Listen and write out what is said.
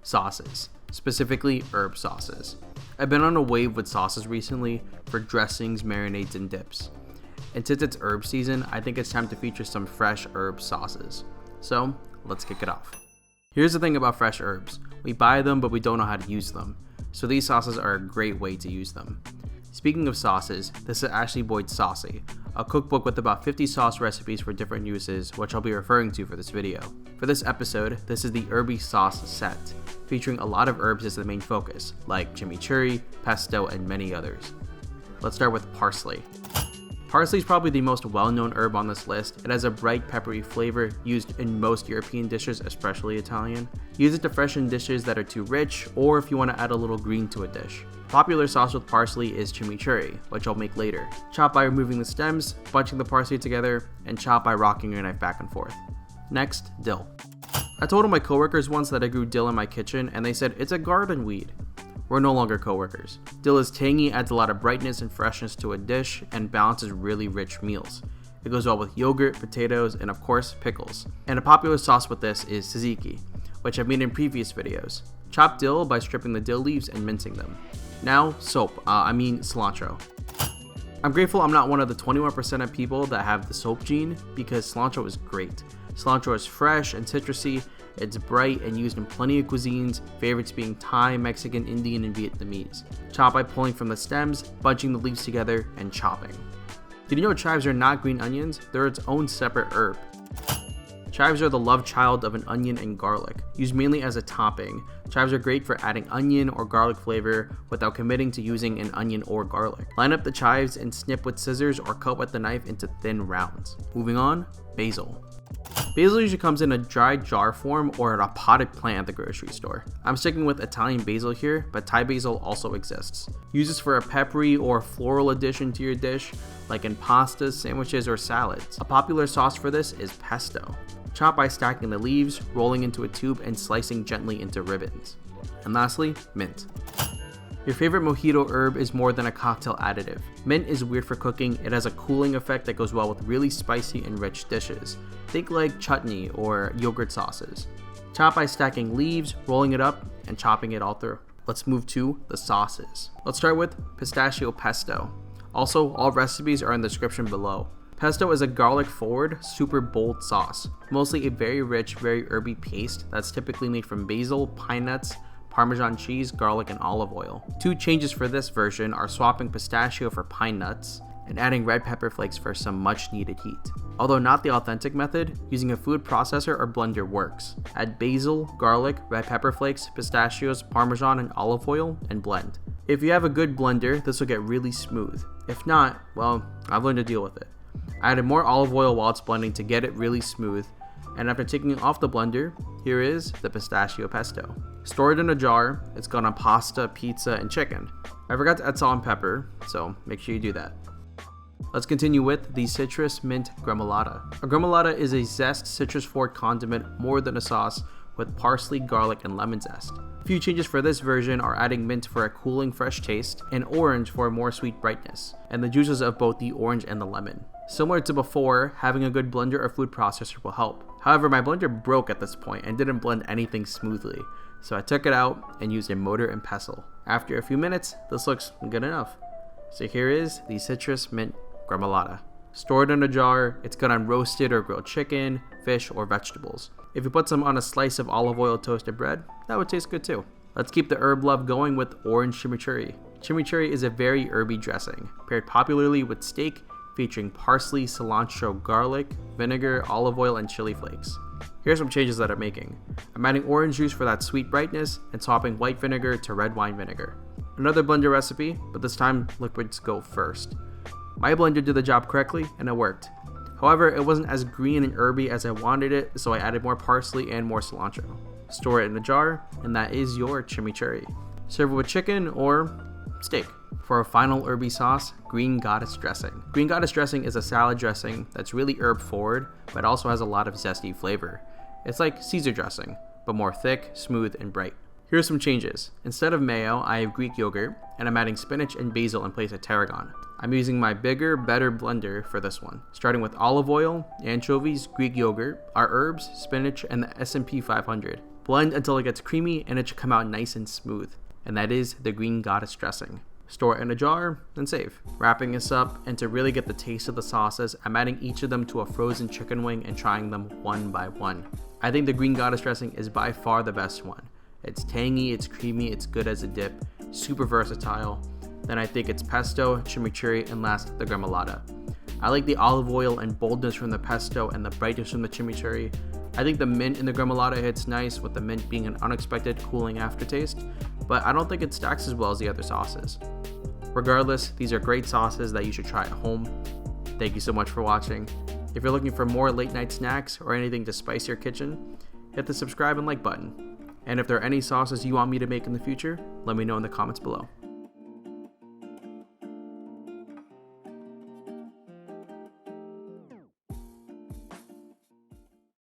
sauces, specifically herb sauces. I've been on a wave with sauces recently for dressings, marinades, and dips. And since it's herb season, I think it's time to feature some fresh herb sauces. So let's kick it off. Here's the thing about fresh herbs. We buy them, but we don't know how to use them. So these sauces are a great way to use them. Speaking of sauces, this is Ashley Boyd's Saucy, a cookbook with about 50 sauce recipes for different uses, which I'll be referring to for this video. For this episode, this is the herby sauce set, featuring a lot of herbs as the main focus, like chimichurri, pesto, and many others. Let's start with parsley. Parsley is probably the most well-known herb on this list. It has a bright peppery flavor used in most European dishes, especially Italian. Use it to freshen dishes that are too rich, or if you want to add a little green to a dish. Popular sauce with parsley is chimichurri, which I'll make later. Chop by removing the stems, bunching the parsley together, and chop by rocking your knife back and forth. Next, dill. I told my coworkers once that I grew dill in my kitchen, and they said it's a garden weed. We're no longer coworkers. Dill is tangy, adds a lot of brightness and freshness to a dish, and balances really rich meals. It goes well with yogurt, potatoes, and of course, pickles. And a popular sauce with this is tzatziki, which I've made in previous videos. Chop dill by stripping the dill leaves and mincing them. Now, cilantro. I'm grateful I'm not one of the 21% of people that have the soap gene, because cilantro is great. Cilantro is fresh and citrusy, it's bright and used in plenty of cuisines, favorites being Thai, Mexican, Indian, and Vietnamese. Chop by pulling from the stems, bunching the leaves together, and chopping. Did you know chives are not green onions? They're its own separate herb. Chives are the love child of an onion and garlic, used mainly as a topping. Chives are great for adding onion or garlic flavor without committing to using an onion or garlic. Line up the chives and snip with scissors or cut with the knife into thin rounds. Moving on, basil. Basil usually comes in a dried jar form or a potted plant at the grocery store. I'm sticking with Italian basil here, but Thai basil also exists. Use this for a peppery or floral addition to your dish, like in pastas, sandwiches, or salads. A popular sauce for this is pesto. Chop by stacking the leaves, rolling into a tube, and slicing gently into ribbons. And lastly, mint. Your favorite mojito herb is more than a cocktail additive. Mint is weird for cooking. It has a cooling effect that goes well with really spicy and rich dishes. Think like chutney or yogurt sauces. Chop by stacking leaves, rolling it up, and chopping it all through. Let's move to the sauces. Let's start with Pistachio Pesto. Also, all recipes are in the description below. Pesto is a garlic-forward, super bold sauce. Mostly a very rich, very herby paste that's typically made from basil, pine nuts, Parmesan cheese, garlic, and olive oil. Two changes for this version are swapping pistachio for pine nuts and adding red pepper flakes for some much needed heat. Although not the authentic method, using a food processor or blender works. Add basil, garlic, red pepper flakes, pistachios, Parmesan, and olive oil, and blend. If you have a good blender, this will get really smooth. If not, well, I've learned to deal with it. I added more olive oil while it's blending to get it really smooth, and after taking it off the blender, here is the pistachio pesto. Store it in a jar. It's good on pasta, pizza, and chicken. I forgot to add salt and pepper, so make sure you do that. Let's continue with the citrus mint gremolata. A gremolata is a zest citrus forward condiment more than a sauce with parsley, garlic, and lemon zest. A few changes for this version are adding mint for a cooling fresh taste and orange for a more sweet brightness, and the juices of both the orange and the lemon. Similar to before, having a good blender or food processor will help. However, my blender broke at this point and didn't blend anything smoothly, so I took it out and used a mortar and pestle. After a few minutes, this looks good enough. So here is the citrus mint gremolata. Store it in a jar. It's good on roasted or grilled chicken, fish, or vegetables. If you put some on a slice of olive oil toasted bread, that would taste good too. Let's keep the herb love going with orange chimichurri. Chimichurri is a very herby dressing, paired popularly with steak, featuring parsley, cilantro, garlic, vinegar, olive oil, and chili flakes. Here's some changes that I'm making. I'm adding orange juice for that sweet brightness and swapping white vinegar to red wine vinegar. Another blender recipe, but this time liquids go first. My blender did the job correctly and it worked. However, it wasn't as green and herby as I wanted it, so I added more parsley and more cilantro. Store it in a jar, and that is your chimichurri. Serve it with chicken or steak. For a final herby sauce, green goddess dressing. Green goddess dressing is a salad dressing that's really herb forward, but also has a lot of zesty flavor. It's like Caesar dressing, but more thick, smooth, and bright. Here are some changes. Instead of mayo, I have Greek yogurt, and I'm adding spinach and basil in place of tarragon. I'm using my bigger, better blender for this one, starting with olive oil, anchovies, Greek yogurt, our herbs, spinach, and the S&P 500. Blend until it gets creamy and it should come out nice and smooth. And that is the green goddess dressing. Store it in a jar and save. Wrapping this up, and to really get the taste of the sauces, I'm adding each of them to a frozen chicken wing and trying them one by one. I think the green goddess dressing is by far the best one. It's tangy, it's creamy, it's good as a dip, super versatile. Then I think it's pesto, chimichurri, and last, the gremolata. I like the olive oil and boldness from the pesto and the brightness from the chimichurri. I think the mint in the gremolata hits nice, with the mint being an unexpected cooling aftertaste, but I don't think it stacks as well as the other sauces. Regardless, these are great sauces that you should try at home. Thank you so much for watching. If you're looking for more late night snacks or anything to spice your kitchen, hit the subscribe and like button. And if there are any sauces you want me to make in the future, let me know in the comments below.